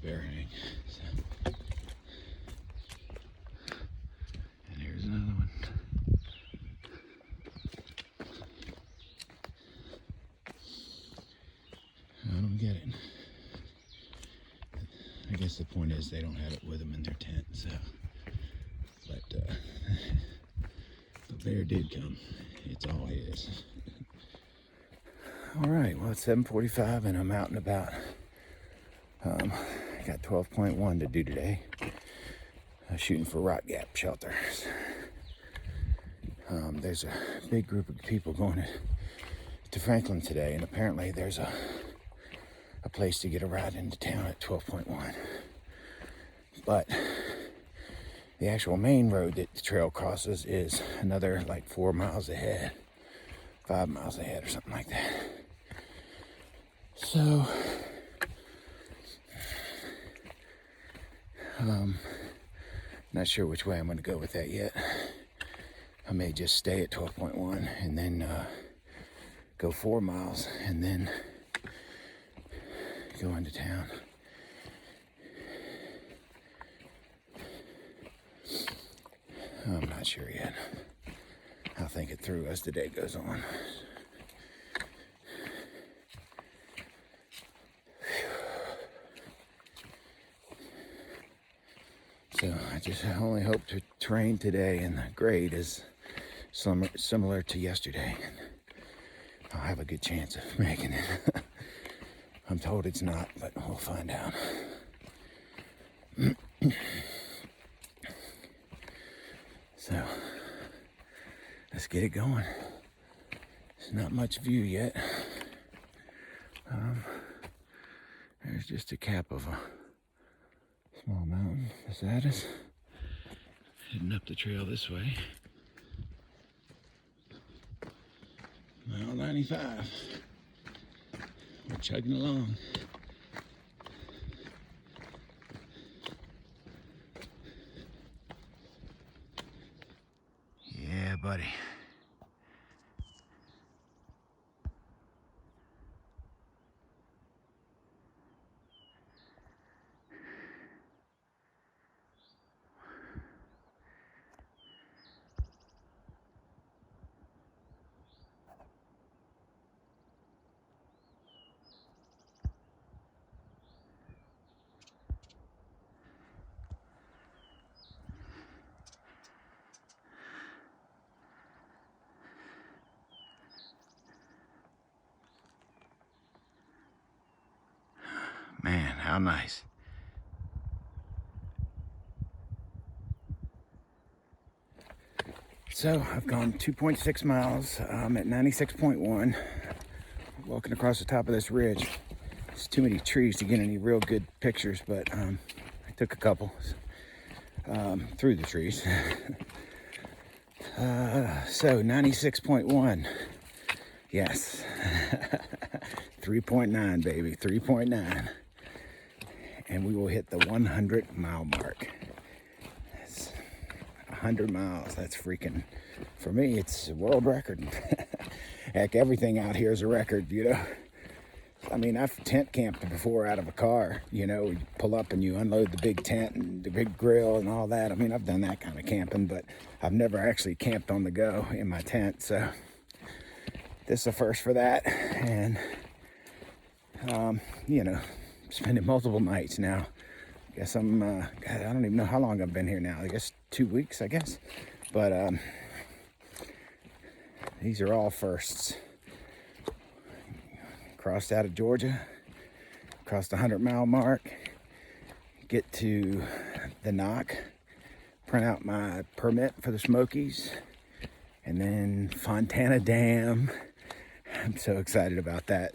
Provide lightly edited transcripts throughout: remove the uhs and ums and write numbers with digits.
bear hang. So. And here's another one. I don't get it. I guess the point is they don't have it with them in their tent, so. But the bear did come. It's all his. All right, well, it's 7:45 and I'm out and about. I got 12.1 to do today. Shooting for rock gap shelters. There's a big group of people going to Franklin today, and apparently there's a place to get a ride into town at 12.1. But the actual main road that the trail crosses is another like 4 miles ahead, 5 miles ahead or something like that. So, not sure which way I'm going to go with that yet. I may just stay at 12.1 and then go 4 miles and then go into town. I'm not sure yet. I'll think it through as the day goes on. So I only hope the terrain today and the grade is similar to yesterday. I'll have a good chance of making it. I'm told it's not, but we'll find out. So let's get it going. There's not much view yet. There's just a cap of a small mountain beside us. Heading up the trail this way. Mile 95. We're chugging along. Yeah, buddy. Man, how nice. So I've gone 2.6 miles. I'm at 96.1. Walking across the top of this ridge. There's too many trees to get any real good pictures, but I took a couple through the trees. So 96.1. Yes. 3.9, baby. 3.9. And we will hit the 100 mile mark. That's 100 miles. That's freaking, for me, it's a world record. Heck, everything out here is a record, you know. I mean, I've tent camped before out of a car, you know. You pull up and you unload the big tent and the big grill and all that. I mean, I've done that kind of camping, but I've never actually camped on the go in my tent. So this is a first for that. And, you know, spending multiple nights now. I guess I'm, God, I don't even know how long I've been here now. I guess 2 weeks, I guess. But these are all firsts. Crossed out of Georgia, crossed the 100 mile mark, get to the Knock, print out my permit for the Smokies, and then Fontana Dam. I'm so excited about that.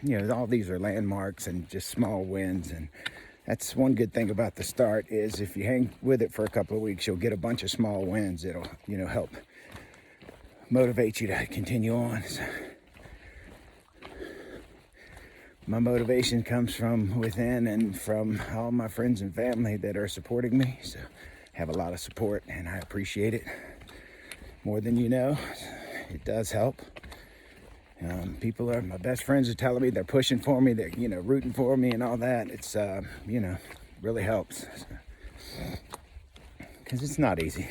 You know, all these are landmarks and just small wins, and that's one good thing about the start is if you hang with it for a couple of weeks, you'll get a bunch of small wins. It'll, you know, help motivate you to continue on. So my motivation comes from within and from all my friends and family that are supporting me. So I have a lot of support and I appreciate it more than you know. It does help. People are, my best friends are telling me they're pushing for me, they're, you know, rooting for me and all that. It's, you know, really helps. Because it's not easy.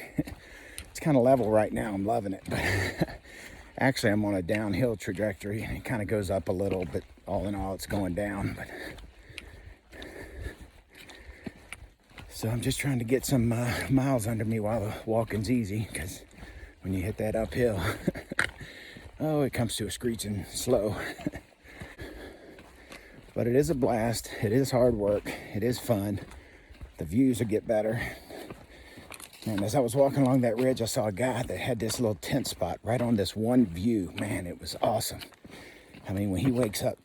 It's kind of level right now. I'm loving it. But actually, I'm on a downhill trajectory. It kind of goes up a little, but all in all, it's going down. But so I'm just trying to get some miles under me while the walking's easy. Because when you hit that uphill, oh, it comes to a screeching slow. But it is a blast. It is hard work. It is fun. The views will get better. And as I was walking along that ridge, I saw a guy that had this little tent spot right on this one view. Man, it was awesome. I mean, when he wakes up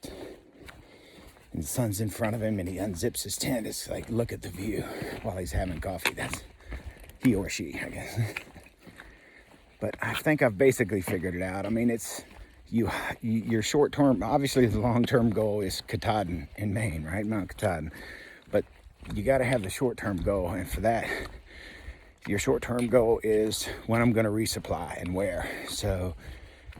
and the sun's in front of him and he unzips his tent, it's like, look at the view while he's having coffee. That's he or she, I guess. But I think I've basically figured it out. I mean, it's your short-term, obviously the long-term goal is Katahdin in Maine, right? Mount Katahdin. But you got to have the short-term goal. And for that, your short-term goal is when I'm going to resupply and where. So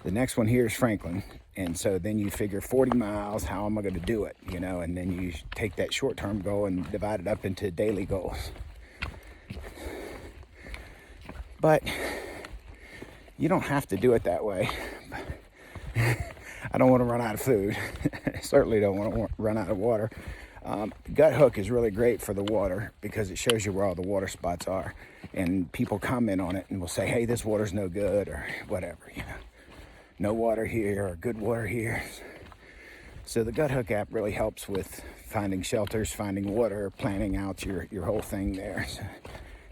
the next one here is Franklin. And so then you figure 40 miles, how am I going to do it? You know, and then you take that short-term goal and divide it up into daily goals. But you don't have to do it that way. I don't want to run out of food. I certainly don't want to run out of water. Gut hook is really great for the water because it shows you where all the water spots are. And people comment on it and will say, hey, this water's no good or whatever, you know. No water here or good water here. So the Gut Hook app really helps with finding shelters, finding water, planning out your whole thing there. So,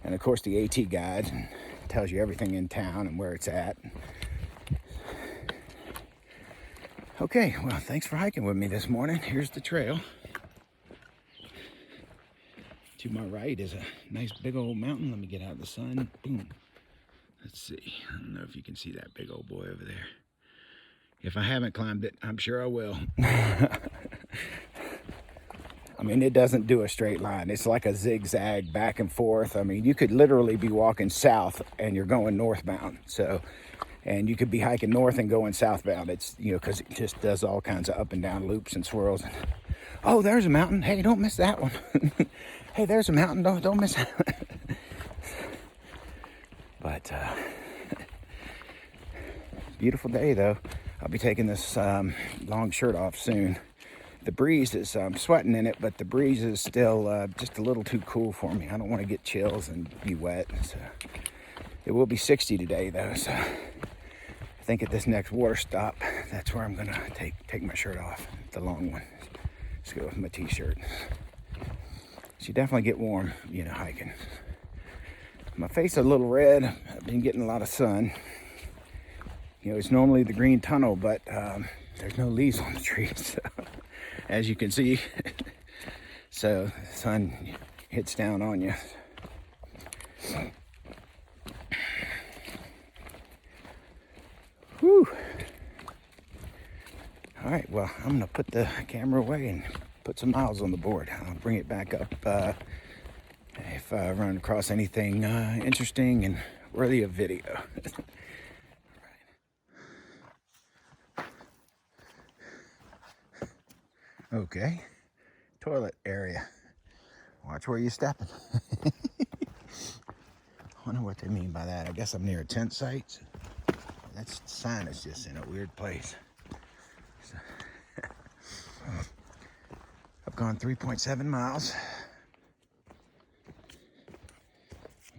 and of course the AT guide tells you everything in town and where it's at. Okay, well, thanks for hiking with me this morning. Here's the trail. To my right is a nice big old mountain. Let me get out of the sun. Boom. Let's see. I don't know if you can see that big old boy over there. If I haven't climbed it, I'm sure I will. I mean, it doesn't do a straight line. It's like a zigzag back and forth. I mean, you could literally be walking south and you're going northbound. So, and you could be hiking north and going southbound. It's, you know, because it just does all kinds of up and down loops and swirls. Oh, there's a mountain. Hey, don't miss that one. Hey, there's a mountain. Don't miss that one. But beautiful day, though. I'll be taking this long shirt off soon. The breeze is, I'm sweating in it, but the breeze is still just a little too cool for me. I don't want to get chills and be wet. So it will be 60 today, though. So I think at this next water stop, that's where I'm gonna take my shirt off, the long one. Just go with my t-shirt. So you definitely get warm, you know, hiking. My face is a little red. I've been getting a lot of sun. You know, it's normally the green tunnel, but there's no leaves on the trees, so, as you can see. So the sun hits down on you. Whew. All right, well, I'm gonna put the camera away and put some miles on the board. I'll bring it back up if I run across anything interesting and worthy of video. Okay, toilet area. Watch where you're stepping. I wonder what they mean by that. I guess I'm near a tent site. That sign is just in a weird place. So, I've gone 3.7 miles.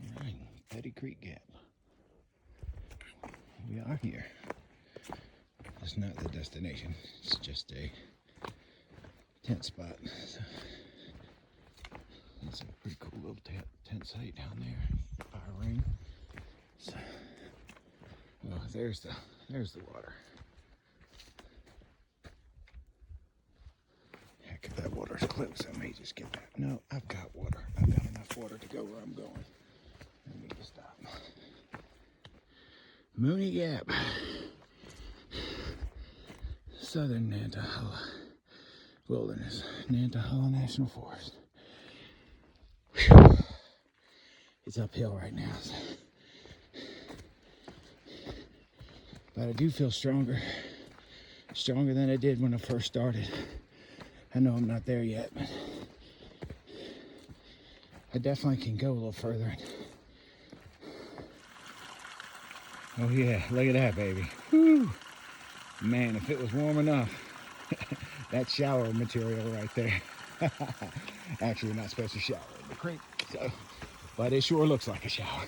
All right, Petty Creek Gap. We are here. It's not the destination. It's just a tent spot. So, it's a pretty cool little tent site down there. Fire ring. So, well, there's the water. Heck, if that water's close, I may just get that. No, I've got water. I've got enough water to go where I'm going. I need to stop. Mooney Gap. Southern Nantahala Wilderness, Nantahala National Forest. Whew. It's uphill right now, so. But I do feel stronger stronger than I did when I first started. I know I'm not there yet, but I definitely can go a little further. Oh yeah, look at that, baby. Whew. Man, if it was warm enough, that's shower material right there. Actually, you're not supposed to shower in the creek, so, but it sure looks like a shower.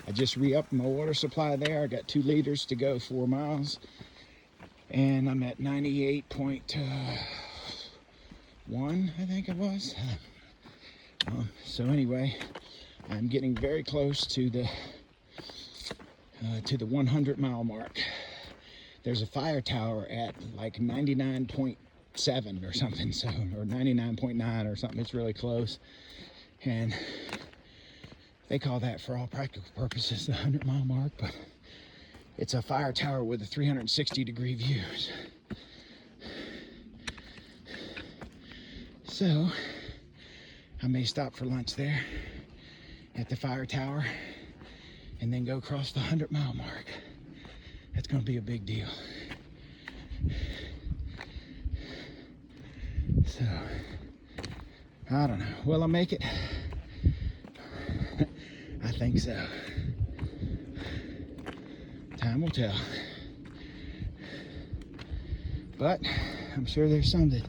I just re-upped my water supply there. I got 2 liters to go 4 miles, and I'm at 98.1, I think it was. So anyway, I'm getting very close to the 100-mile mark. There's a fire tower at like 99.7 or something, so, or 99.9 or something. It's really close, and they call that, for all practical purposes, the 100-mile mark, but it's a fire tower with a 360-degree views. So I may stop for lunch there at the fire tower and then go across the 100-mile mark. That's gonna be a big deal. So, I don't know. Will I make it? I think so. Time will tell. But I'm sure there's some that,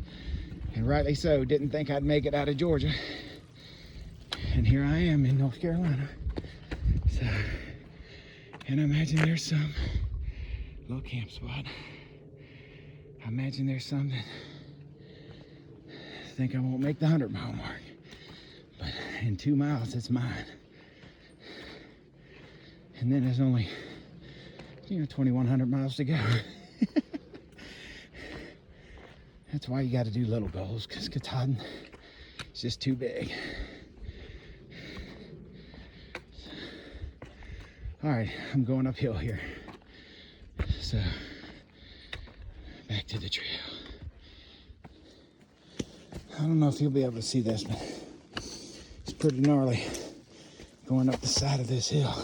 and rightly so, didn't think I'd make it out of Georgia. And here I am in North Carolina. So, and I imagine there's some little camp spot. I imagine there's some that think I won't make the 100-mile mark. But in 2 miles, it's mine. And then there's only, 2,100 miles to go. That's why you got to do little goals, because Katahdin is just too big. All right, I'm going uphill here. So, back to the trail. I don't know if you'll be able to see this, but it's pretty gnarly going up the side of this hill.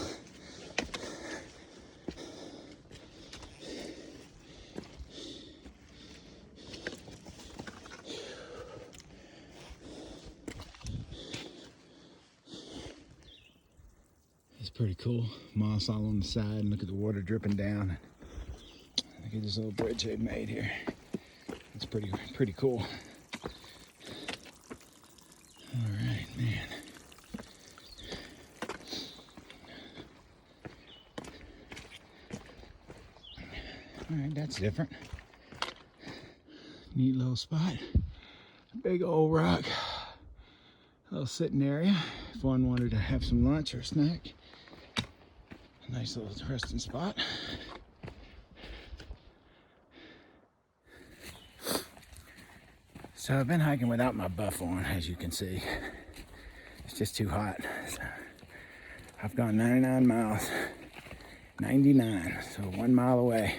It's pretty cool. Moss all on the side, and look at the water dripping down. Look at this little bridge they've made here. It's pretty cool. All right, man. All right, that's different. Neat little spot. Big old rock. Little sitting area if one wanted to have some lunch or a snack. A nice little resting spot. So I've been hiking without my buff on, as you can see. It's just too hot. So I've gone 99 miles. 99, so 1 mile away.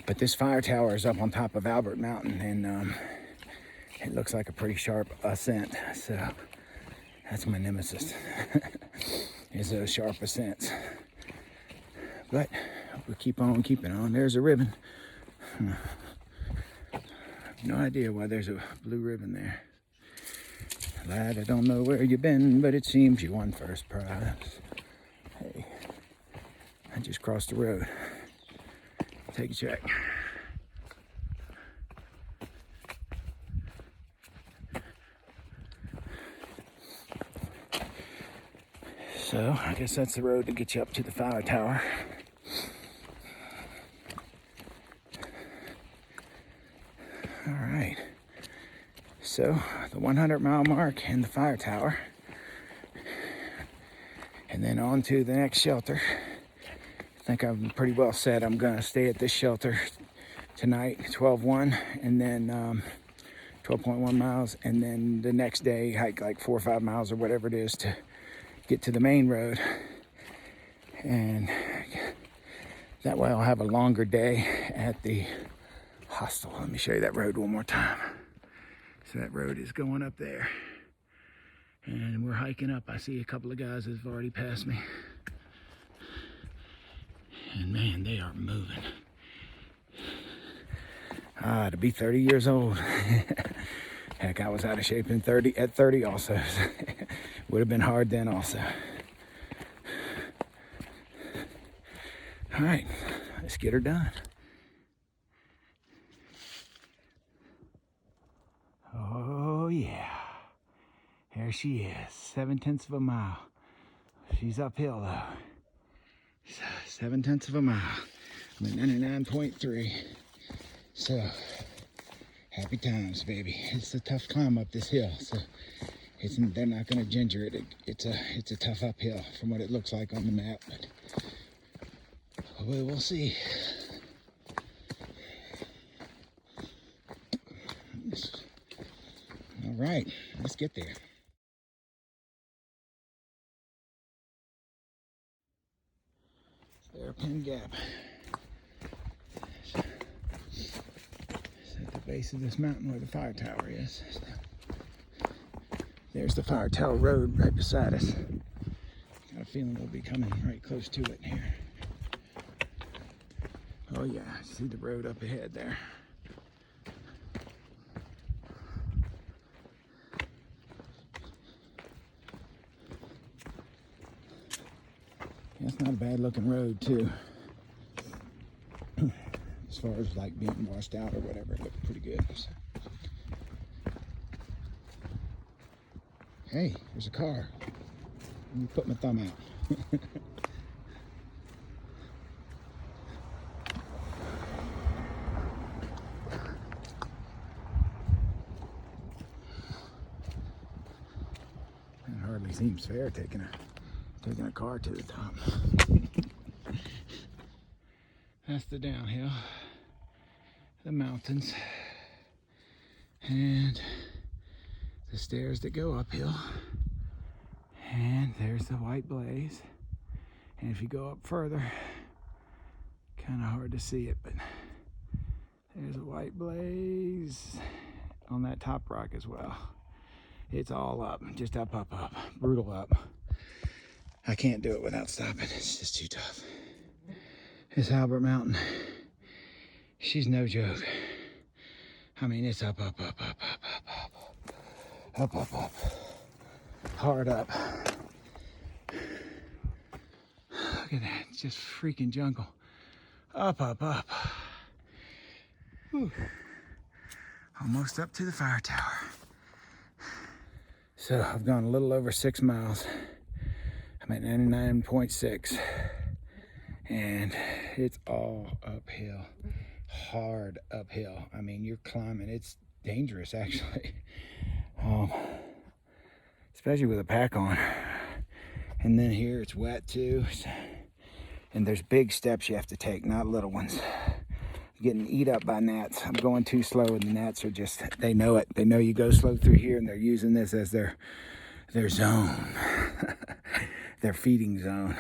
But this fire tower is up on top of Albert Mountain, and it looks like a pretty sharp ascent. So that's my nemesis, is those sharp ascents. But we'll keep on keeping on. There's a ribbon. No idea why there's a blue ribbon there. Lad, I don't know where you've been, but it seems you won first prize. Hey, I just crossed the road. Take a check. So, I guess that's the road to get you up to the fire tower. All right. So, the 100-mile mark and the fire tower. And then on to the next shelter. I think I'm pretty well set. I'm going to stay at this shelter tonight, 12.1, and then 12.1 miles. And then the next day, hike like 4 or 5 miles or whatever it is to get to the main road. And that way I'll have a longer day at the hostel. Let me show you that road one more time. So that road is going up there. And we're hiking up. I see a couple of guys that have already passed me. And man, they are moving. To be 30 years old. Heck, I was out of shape at 30 also. Would have been hard then also. All right, let's get her done. Oh yeah, there she is, 7/10 of a mile. She's uphill though. 7/10 of a mile. I'm at 99.3. So, happy times, baby. It's a tough climb up this hill, so they're not gonna ginger it. It's a tough uphill from what it looks like on the map, but we'll see. All right, let's get there. Stair Gap. It's at the base of this mountain where the fire tower is. There's the fire tower road right beside us. Got a feeling we'll be coming right close to it here. Oh yeah, see the road up ahead there. That's not a bad looking road too. As far as like being washed out or whatever, it looked pretty good. So. Hey, there's a car. Let me put my thumb out. It hardly seems fair taking a car to the top. That's the downhill, the mountains, and the stairs that go uphill. And there's the white blaze. And if you go up further, kind of hard to see it, but there's a white blaze on that top rock as well. It's all up, just up, up, up, brutal up. I can't do it without stopping. It's just too tough. This Albert Mountain, she's no joke. I mean, it's up, up, up, up, up, up, up, up, up, up, hard up. Look at that, it's just freaking jungle. Up, up, up. Whew. Almost up to the fire tower. So I've gone a little over 6 miles. I'm at 99.6. And it's all uphill, hard uphill. I mean, you're climbing, it's dangerous actually. Especially with a pack on. And then here it's wet too. And there's big steps you have to take, not little ones. I'm getting eat up by gnats. I'm going too slow and the gnats are just, they know it. They know you go slow through here and they're using this as their zone, their feeding zone.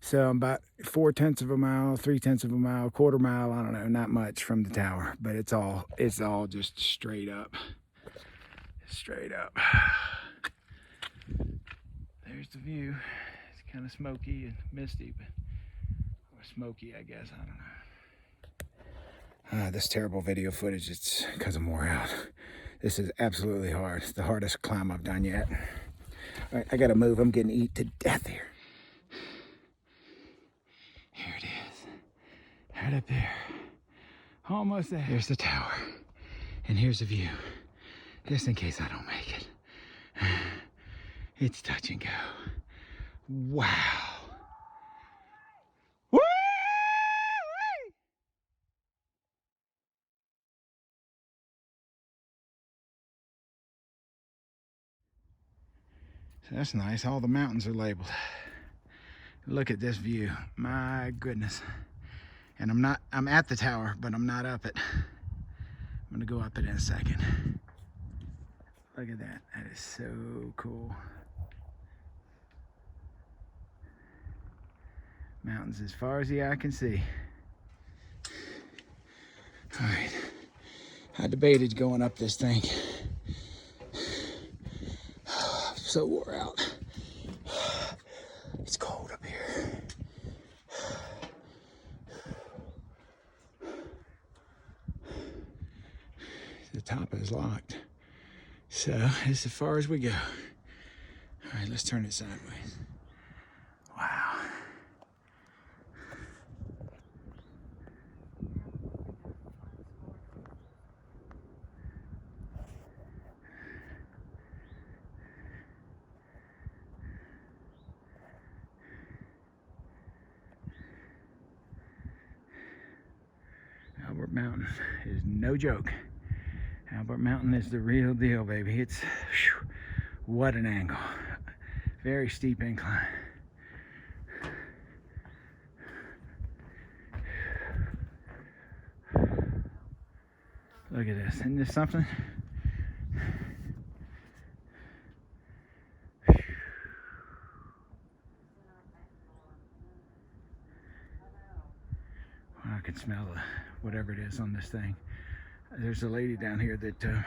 So I'm about 4/10 of a mile, 3/10 of a mile, quarter mile, I don't know, not much from the tower, but it's all just straight up. Straight up. There's the view. It's kind of smoky and misty, but or smoky, I guess, I don't know. This terrible video footage, it's because I'm wore out. This is absolutely hard. It's the hardest climb I've done yet. All right, I gotta move. I'm getting eaten to death here. Here it is, right up there. Almost there. Here's the tower, and here's the view, just in case I don't make it. It's touch and go. Wow. Woo! So that's nice, all the mountains are labeled. Look at this view, my goodness. And I'm at the tower, but I'm not up it. I'm gonna go up it in a second. Look at that, that is so cool. Mountains as far as the eye can see. All right, I debated going up this thing. I'm so wore out. It's cold up here. top is locked. So it's as far as we go. All right, let's turn it sideways. Wow. Albert Mountain is no joke. Albert Mountain is the real deal, baby. It's, whew, what an angle. Very steep incline. Look at this. Isn't this something? I can smell whatever it is on this thing. There's a lady down here that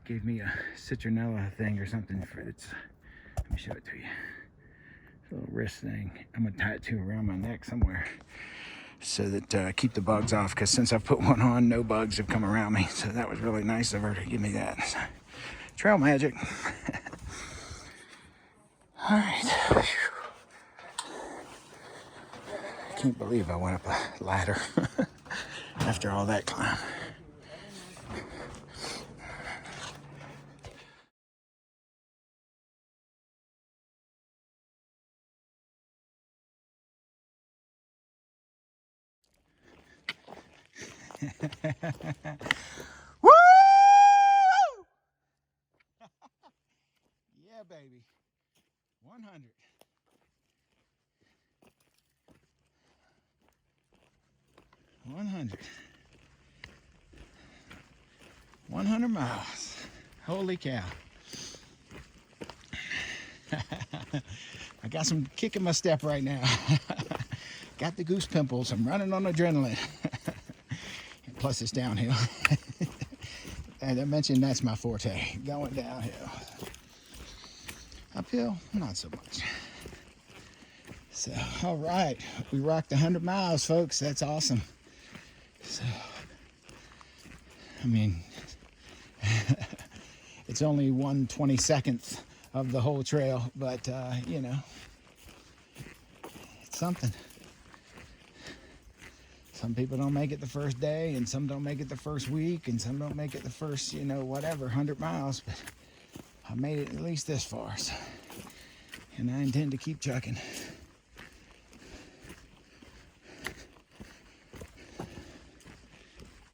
gave me a citronella thing or something for its. Let me show it to you. It's a little wrist thing. I'm gonna tie it to around my neck somewhere so that keep the bugs off. Because since I've put one on, no bugs have come around me. So that was really nice of her to give me that. So, trail magic. All right. Can't believe I went up a ladder after all that climb. Woo! Yeah, baby. 100. 100 miles. Holy cow. I got some kick in my step right now. Got the goose pimples. I'm running on adrenaline. Plus it's downhill. And I mentioned that's my forte. Going downhill. Uphill, not so much. So, all right. We rocked 100 miles, folks. That's awesome. So, I mean, it's only 1/22 of the whole trail, but you know, it's something. Some people don't make it the first day, and some don't make it the first week, and some don't make it the first, you know, whatever, 100 miles, but I made it at least this far, so, and I intend to keep trucking.